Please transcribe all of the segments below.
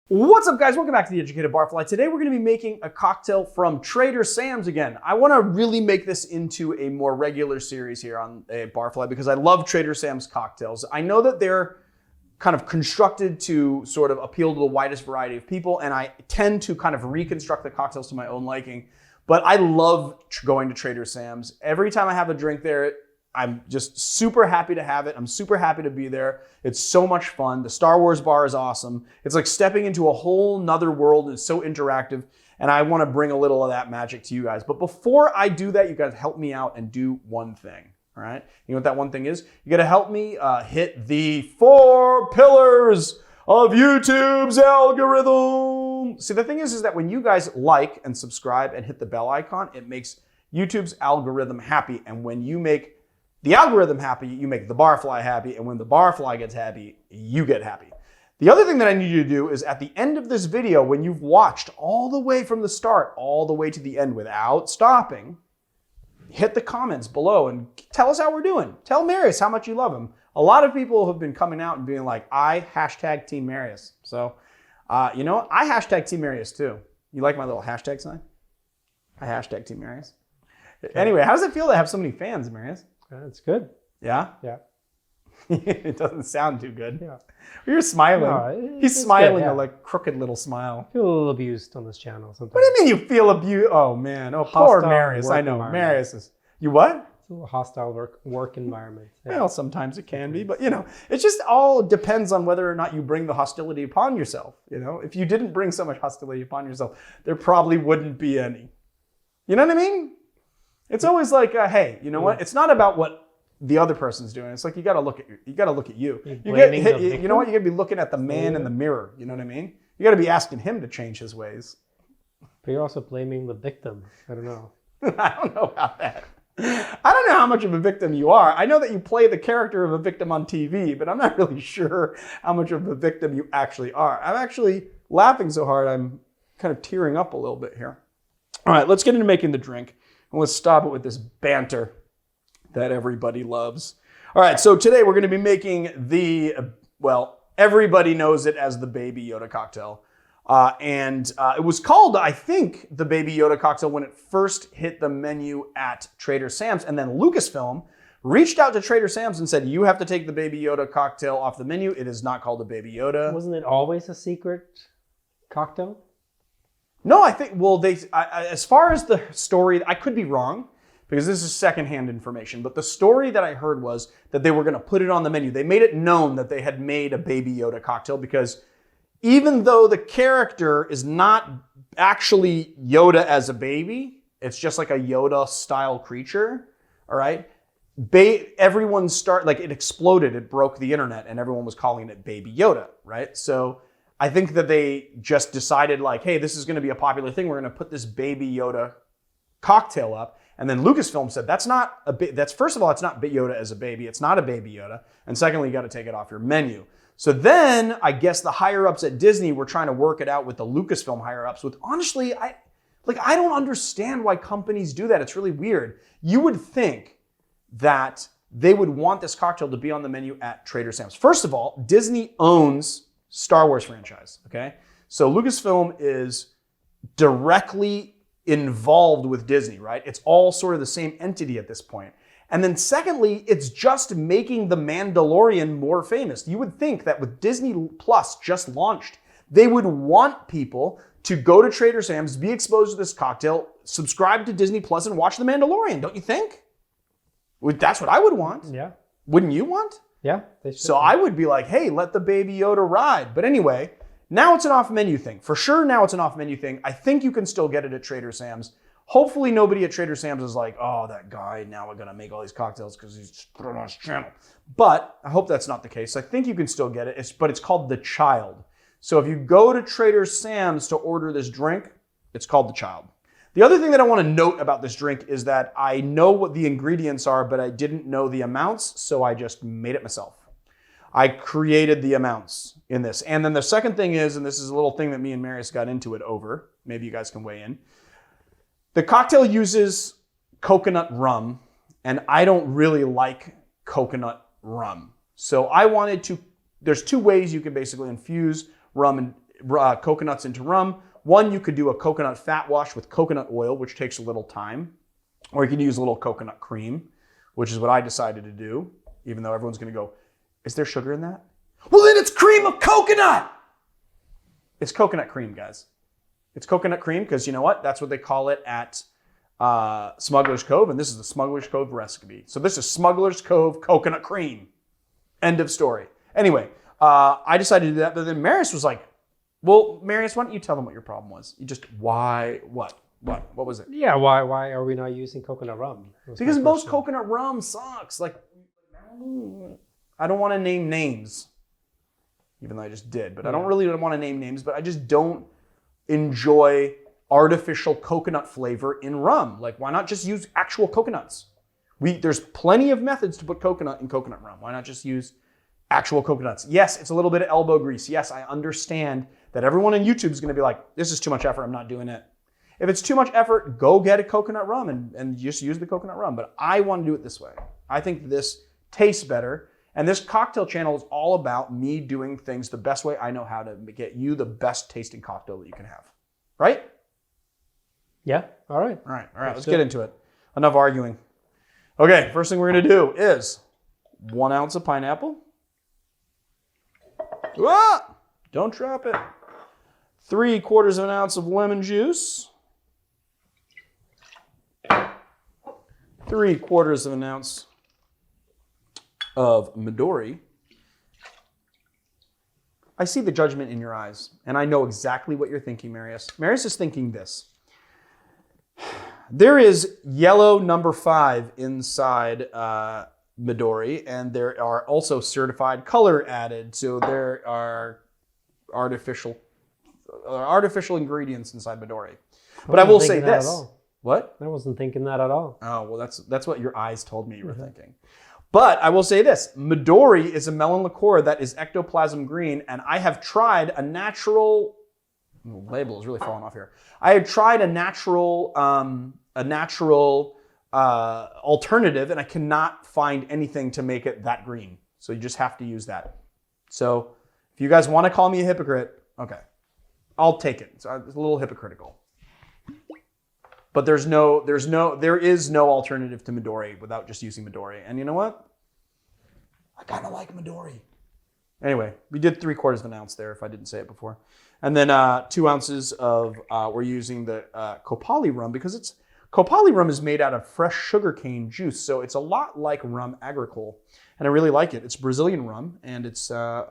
What's up, guys? Welcome back to The Educated Barfly. Today we're going to be making a cocktail from Trader Sam's again. I want to really make this into a more regular series here on Barfly because I love Trader Sam's cocktails. I know that they're kind of constructed to sort of appeal to the widest variety of people, and I tend to kind of reconstruct the cocktails to my own liking. But I love going to Trader Sam's. Every time I have a drink there, I'm just super happy to have it. I'm super happy to be there. It's so much fun. The Star Wars bar is awesome. It's like stepping into a whole nother world. It's so interactive. And I want to bring a little of that magic to you guys. But before I do that, you guys help me out and do one thing. All right? You know what that one thing is? You got to help me hit the 4 pillars of YouTube's algorithm. See, the thing is that when you guys like and subscribe and hit the bell icon, it makes YouTube's algorithm happy. And when you make the algorithm happy, you make the Barfly happy, and when the Barfly gets happy, you get happy. The other thing that I need you to do is at the end of this video, when you've watched all the way from the start, all the way to the end without stopping, hit the comments below and tell us how we're doing. Tell Marius how much you love him. A lot of people have been coming out and being like, I hashtag TeamMarius. So, you know what? I hashtag TeamMarius too. You like my little hashtag sign? I hashtag TeamMarius. Anyway, how does it feel to have so many fans, Marius? It's good. Yeah? Yeah. It doesn't sound too good. Yeah. You're smiling. No, He's smiling, good, yeah. a like crooked little smile. I feel a little abused on this channel sometimes. What do you mean you feel abused? Oh man. Oh, poor Marius. I know. Marius is. You what? It's a little hostile work environment. Yeah. Well, sometimes it can be, but you know, it just all depends on whether or not you bring the hostility upon yourself. You know, if you didn't bring so much hostility upon yourself, there probably wouldn't be any. You know what I mean? It's always like, hey, you know what? It's not about what the other person's doing. It's like you got to look at you. You got to look at you. You know what? You got to be looking at the man in the mirror. You know what I mean? You got to be asking him to change his ways. But you're also blaming the victim. I don't know. I don't know about that. I don't know how much of a victim you are. I know that you play the character of a victim on TV, but I'm not really sure how much of a victim you actually are. I'm actually laughing so hard I'm kind of tearing up a little bit here. All right, let's get into making the drink. And let's stop it with this banter that everybody loves. All right, so today we're going to be making the, well, everybody knows it as the Baby Yoda cocktail. It was called, I think, the Baby Yoda cocktail when it first hit the menu at Trader Sam's. And then Lucasfilm reached out to Trader Sam's and said, you have to take the Baby Yoda cocktail off the menu. It is not called a Baby Yoda. Wasn't it always a secret cocktail? No, I think, well, as far as the story, I could be wrong because this is secondhand information, but the story that I heard was that they were going to put it on the menu. They made it known that they had made a Baby Yoda cocktail because even though the character is not actually Yoda as a baby, it's just like a Yoda style creature, all right? Everyone it exploded, it broke the internet, and everyone was calling it Baby Yoda, right? So I think that they just decided like, hey, this is going to be a popular thing. We're going to put this Baby Yoda cocktail up. And then Lucasfilm said, first of all, it's not Yoda as a baby. It's not a Baby Yoda. And secondly, you got to take it off your menu. So then I guess the higher ups at Disney were trying to work it out with the Lucasfilm higher ups. Honestly, I don't understand why companies do that. It's really weird. You would think that they would want this cocktail to be on the menu at Trader Sam's. First of all, Disney owns Star Wars franchise, okay? So Lucasfilm is directly involved with Disney, right? It's all sort of the same entity at this point. And then secondly, it's just making The Mandalorian more famous. You would think that with Disney Plus just launched, they would want people to go to Trader Sam's, be exposed to this cocktail, subscribe to Disney Plus, and watch The Mandalorian, don't you think? That's what I would want. Yeah. Wouldn't you want? Yeah. So I would be like, hey, let the Baby Yoda ride. But anyway, now it's an off-menu thing. For sure, now it's an off-menu thing. I think you can still get it at Trader Sam's. Hopefully nobody at Trader Sam's is like, oh, that guy, now we're going to make all these cocktails because he's just put it on his channel. But I hope that's not the case. I think you can still get it, but it's called The Child. So if you go to Trader Sam's to order this drink, it's called The Child. The other thing that I want to note about this drink is that I know what the ingredients are, but I didn't know the amounts, so I just made it myself. I created the amounts in this. And then the second thing is, and this is a little thing that me and Marius got into it over, maybe you guys can weigh in. The cocktail uses coconut rum, and I don't really like coconut rum. So I wanted to, there's two ways you can basically infuse rum coconuts into rum. One, you could do a coconut fat wash with coconut oil, which takes a little time. Or you can use a little coconut cream, which is what I decided to do, even though everyone's going to go, is there sugar in that? Well, then it's cream of coconut. It's coconut cream, guys. It's coconut cream because you know what? That's what they call it at Smuggler's Cove, and this is the Smuggler's Cove recipe. So this is Smuggler's Cove coconut cream. End of story. Anyway, I decided to do that, but then Marius was like, well, Marius, why don't you tell them what your problem was? You just, why, what was it? Yeah, why are we not using coconut rum? Because most coconut rum sucks. Like, I don't want to name names, even though I just did, but I don't really want to name names, but I just don't enjoy artificial coconut flavor in rum. Like, why not just use actual coconuts? There's plenty of methods to put coconut in coconut rum. Why not just use actual coconuts? Yes, it's a little bit of elbow grease. Yes, I understand that everyone on YouTube is going to be like, this is too much effort, I'm not doing it. If it's too much effort, go get a coconut rum and just use the coconut rum. But I want to do it this way. I think this tastes better. And this cocktail channel is all about me doing things the best way I know how to get you the best tasting cocktail that you can have. Right? Yeah, all right. All right, let's get into it. Enough arguing. Okay, first thing we're going to do is 1 ounce of pineapple. Ah, don't drop it. 3/4 of an ounce of lemon juice. 3/4 of an ounce of Midori. I see the judgment in your eyes, and I know exactly what you're thinking, Marius. Marius is thinking this. There is yellow number 5 inside Midori, and there are also certified color added, so there are artificial ingredients inside Midori. But I will say this. What? I wasn't thinking that at all. Oh, well, that's what your eyes told me you were thinking. But I will say this. Midori is a melon liqueur that is ectoplasm green, and I have tried a natural... The label is really falling off here. I have tried a natural alternative, and I cannot find anything to make it that green. So you just have to use that. So if you guys want to call me a hypocrite, okay, I'll take it. So it's a little hypocritical. But there is no alternative to Midori without just using Midori. And you know what? I kind of like Midori. Anyway, we did 3/4 of an ounce there, if I didn't say it before. And then 2 ounces of, we're using the Copali rum because Copali rum is made out of fresh sugarcane juice. So it's a lot like rum agricole. And I really like it. It's Brazilian rum, and it's, I'm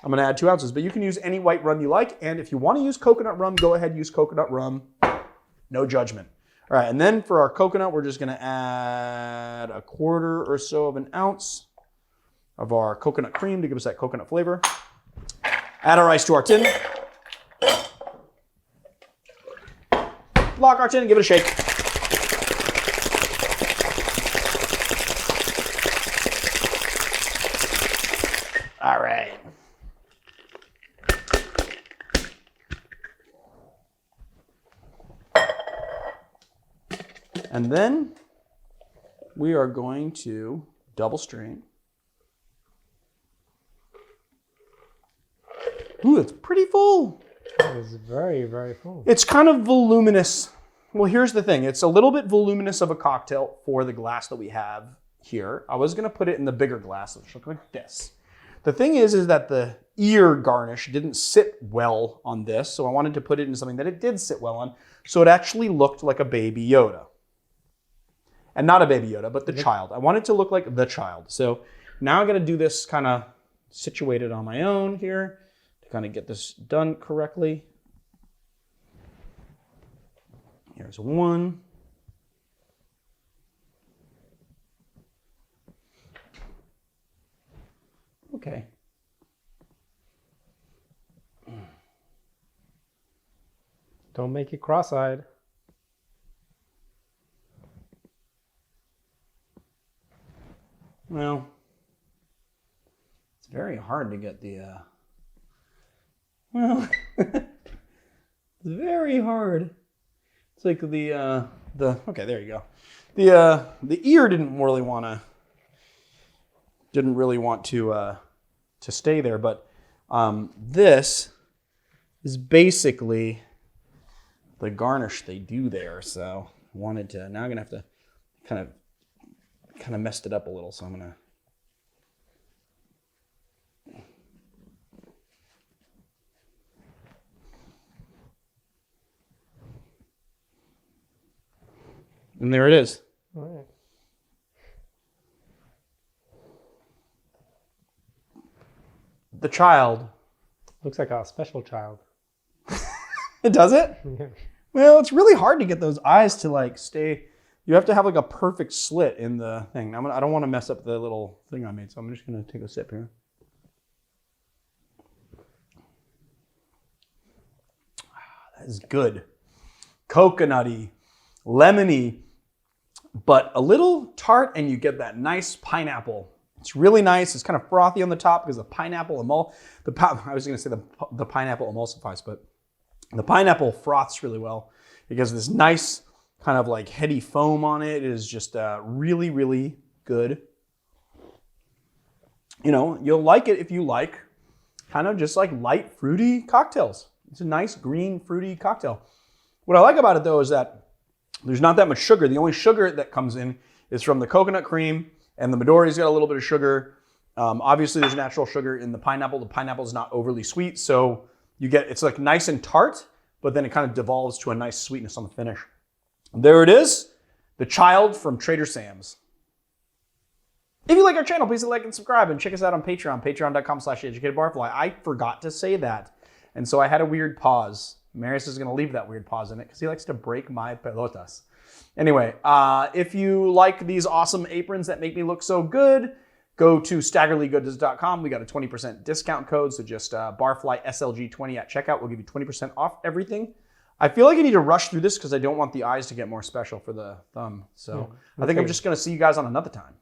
going to add 2 ounces. But you can use any white rum you like. And if you want to use coconut rum, go ahead and use coconut rum. No judgment. All right, and then for our coconut, we're just going to add 1/4 or so of an ounce of our coconut cream to give us that coconut flavor. Add our ice to our tin. Lock our tin and give it a shake. All right. And then we are going to double strain. Ooh, it's pretty full. It's very, very full. It's kind of voluminous. Well, here's the thing. It's a little bit voluminous of a cocktail for the glass that we have here. I was going to put it in the bigger glass, which looks like this. The thing is that the ear garnish didn't sit well on this, so I wanted to put it in something that it did sit well on, so it actually looked like a baby Yoda. And not a baby Yoda, but the child. I want it to look like the child. So now I'm going to do this kind of situated on my own here to kind of get this done correctly. Here's one. Okay. Don't make it cross-eyed. Well, it's very hard to get the, well, it's very hard. It's like okay, there you go. The ear didn't really want to stay there, but this is basically the garnish they do there. So now I'm gonna have to kind of messed it up a little. So I'm gonna. And there it is. All right. The child. Looks like a special child. It does it? Yeah. Well, it's really hard to get those eyes to like stay. You have to have like a perfect slit in the thing. I don't want to mess up the little thing I made, so I'm just gonna take a sip here. That is good. Coconutty, lemony, but a little tart, and you get that nice pineapple. It's really nice. It's kind of frothy on the top because the pineapple I was going to say the pineapple emulsifies, but the pineapple froths really well. It gives this nice kind of like heady foam on it. It is just really, really good. You know, you'll like it if you like kind of just like light fruity cocktails. It's a nice green fruity cocktail. What I like about it though is that there's not that much sugar. The only sugar that comes in is from the coconut cream, and the Midori's got a little bit of sugar. Obviously, there's natural sugar in the pineapple. The pineapple is not overly sweet, so it's like nice and tart, but then it kind of devolves to a nice sweetness on the finish. There it is, the child from Trader Sam's. If you like our channel, please like and subscribe, and check us out on Patreon, patreon.com/educatedbarfly. I forgot to say that, and so I had a weird pause. Marius is going to leave that weird pause in it because he likes to break my pelotas. Anyway, if you like these awesome aprons that make me look so good, go to staggerlygoods.com. We got a 20% discount code, so just Barfly SLG20 at checkout. We'll give you 20% off everything. I feel like I need to rush through this because I don't want the eyes to get more special for the thumb. So I think I'm just going to see you guys on another time.